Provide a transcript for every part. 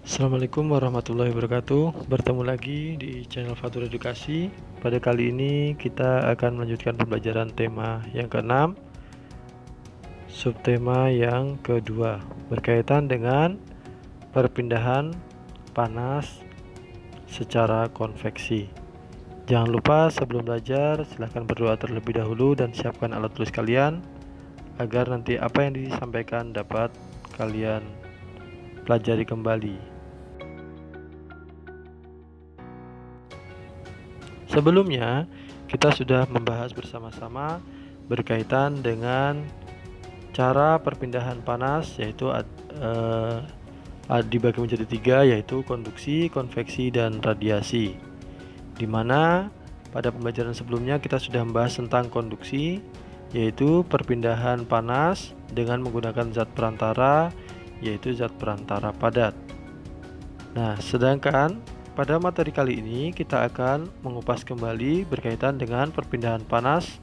Assalamualaikum warahmatullahi wabarakatuh. Bertemu lagi di channel Fatur Edukasi. Pada kali ini kita akan melanjutkan pembelajaran tema yang ke-6, subtema yang kedua, berkaitan dengan perpindahan panas secara konveksi. Jangan lupa sebelum belajar silahkan berdoa terlebih dahulu dan siapkan alat tulis kalian agar nanti apa yang disampaikan dapat kalian pelajari kembali. Sebelumnya, kita sudah membahas bersama-sama berkaitan dengan cara perpindahan panas, yaitu dibagi menjadi 3, yaitu konduksi, konveksi, dan radiasi. Dimana pada pembelajaran sebelumnya kita sudah membahas tentang konduksi, yaitu perpindahan panas dengan menggunakan zat perantara, yaitu zat perantara padat. Nah, sedangkan pada materi kali ini kita akan mengupas kembali berkaitan dengan perpindahan panas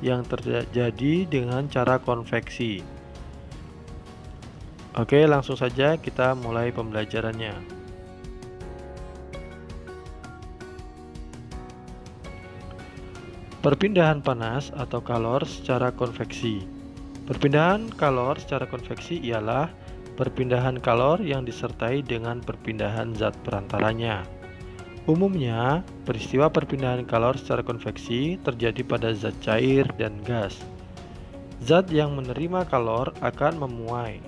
yang terjadi dengan cara konveksi. Oke, langsung saja kita mulai pembelajarannya. Perpindahan panas atau kalor secara konveksi. Perpindahan kalor secara konveksi ialah perpindahan kalor yang disertai dengan perpindahan zat perantaranya. Umumnya, peristiwa perpindahan kalor secara konveksi terjadi pada zat cair dan gas. Zat yang menerima kalor akan memuai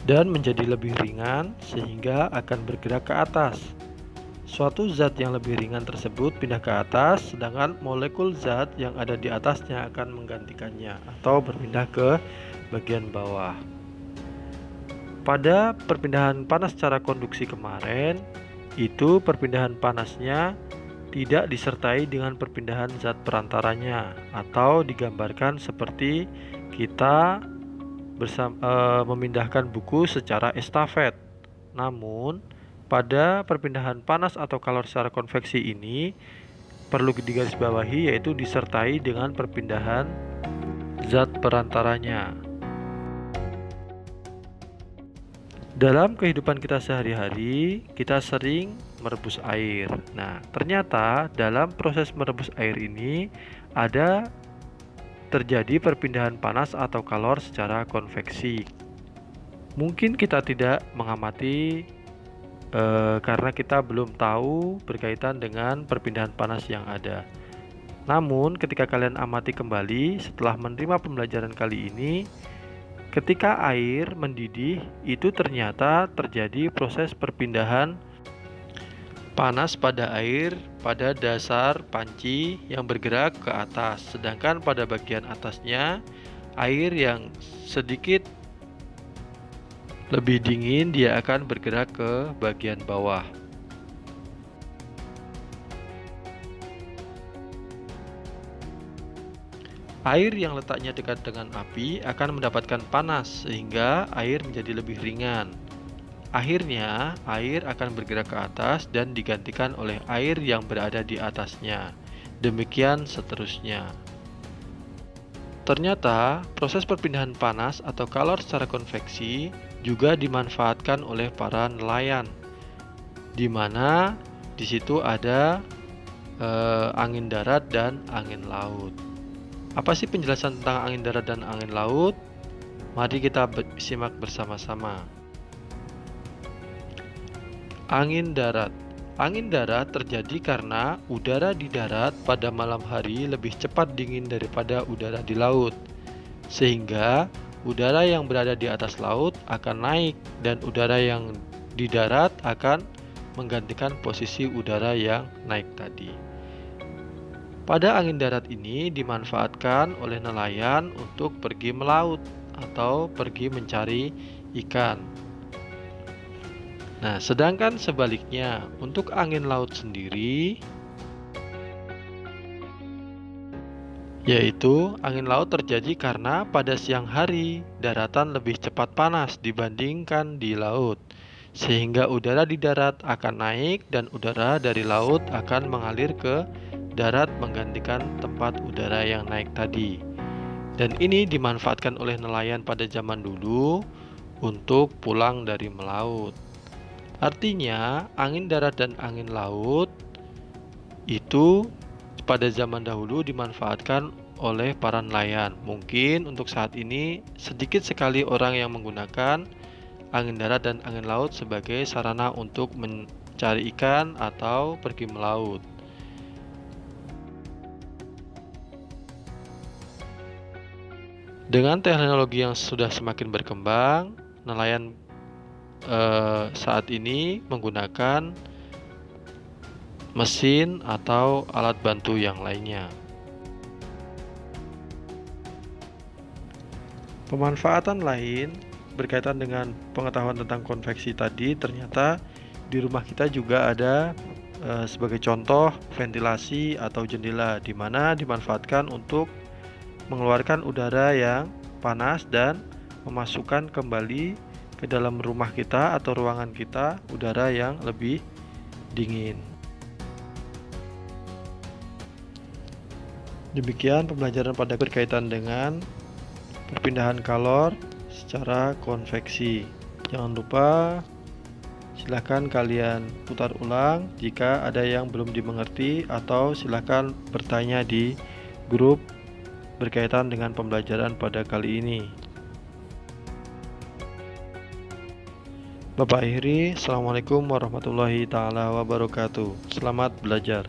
dan menjadi lebih ringan sehingga akan bergerak ke atas. Suatu zat yang lebih ringan tersebut pindah ke atas, sedangkan molekul zat yang ada di atasnya akan menggantikannya atau berpindah ke bagian bawah. Pada perpindahan panas secara konduksi kemarin, itu perpindahan panasnya tidak disertai dengan perpindahan zat perantaranya, atau digambarkan seperti kita memindahkan buku secara estafet. Namun, pada perpindahan panas atau kalor secara konveksi ini perlu digarisbawahi, yaitu disertai dengan perpindahan zat perantaranya. Dalam kehidupan kita sehari-hari, kita sering merebus air. Nah, ternyata dalam proses merebus air ini ada terjadi perpindahan panas atau kalor secara konveksi. Mungkin kita tidak mengamati karena kita belum tahu berkaitan dengan perpindahan panas yang ada. Namun, ketika kalian amati kembali setelah menerima pembelajaran kali ini, ketika air mendidih, itu ternyata terjadi proses perpindahan panas pada air pada dasar panci yang bergerak ke atas. Sedangkan pada bagian atasnya, air yang sedikit lebih dingin dia akan bergerak ke bagian bawah. Air yang letaknya dekat dengan api akan mendapatkan panas sehingga air menjadi lebih ringan. Akhirnya, air akan bergerak ke atas dan digantikan oleh air yang berada di atasnya. Demikian seterusnya. Ternyata, proses perpindahan panas atau kalor secara konveksi juga dimanfaatkan oleh para nelayan, di mana di situ ada angin darat dan angin laut. Apa sih penjelasan tentang angin darat dan angin laut? Mari kita simak bersama-sama. Angin darat. Angin darat terjadi karena udara di darat pada malam hari lebih cepat dingin daripada udara di laut. Sehingga udara yang berada di atas laut akan naik dan udara yang di darat akan menggantikan posisi udara yang naik tadi. Pada angin darat ini dimanfaatkan oleh nelayan untuk pergi melaut atau pergi mencari ikan. Nah, sedangkan sebaliknya untuk angin laut sendiri, yaitu angin laut terjadi karena pada siang hari daratan lebih cepat panas dibandingkan di laut, sehingga udara di darat akan naik dan udara dari laut akan mengalir ke darat menggantikan tempat tempat udara yang naik tadi. Dan ini dimanfaatkan oleh nelayan pada zaman dulu untuk pulang dari melaut. Artinya, angin darat dan angin laut itu pada zaman dahulu dimanfaatkan oleh para nelayan. Mungkin untuk saat ini sedikit sekali orang yang menggunakan angin darat dan angin laut sebagai sarana untuk mencari ikan atau pergi melaut. Dengan teknologi yang sudah semakin berkembang, nelayan saat ini menggunakan mesin atau alat bantu yang lainnya. Pemanfaatan lain berkaitan dengan pengetahuan tentang konveksi tadi, ternyata di rumah kita juga ada sebagai contoh ventilasi atau jendela, di mana dimanfaatkan untuk mengeluarkan udara yang panas dan memasukkan kembali ke dalam rumah kita atau ruangan kita udara yang lebih dingin. Demikian pembelajaran pada berkaitan dengan perpindahan kalor secara konveksi. Jangan lupa silahkan kalian putar ulang jika ada yang belum dimengerti, atau silahkan bertanya di grup berkaitan dengan pembelajaran pada kali ini. Bapak akhiri, Assalamualaikum warahmatullahi taala wabarakatuh. Selamat belajar.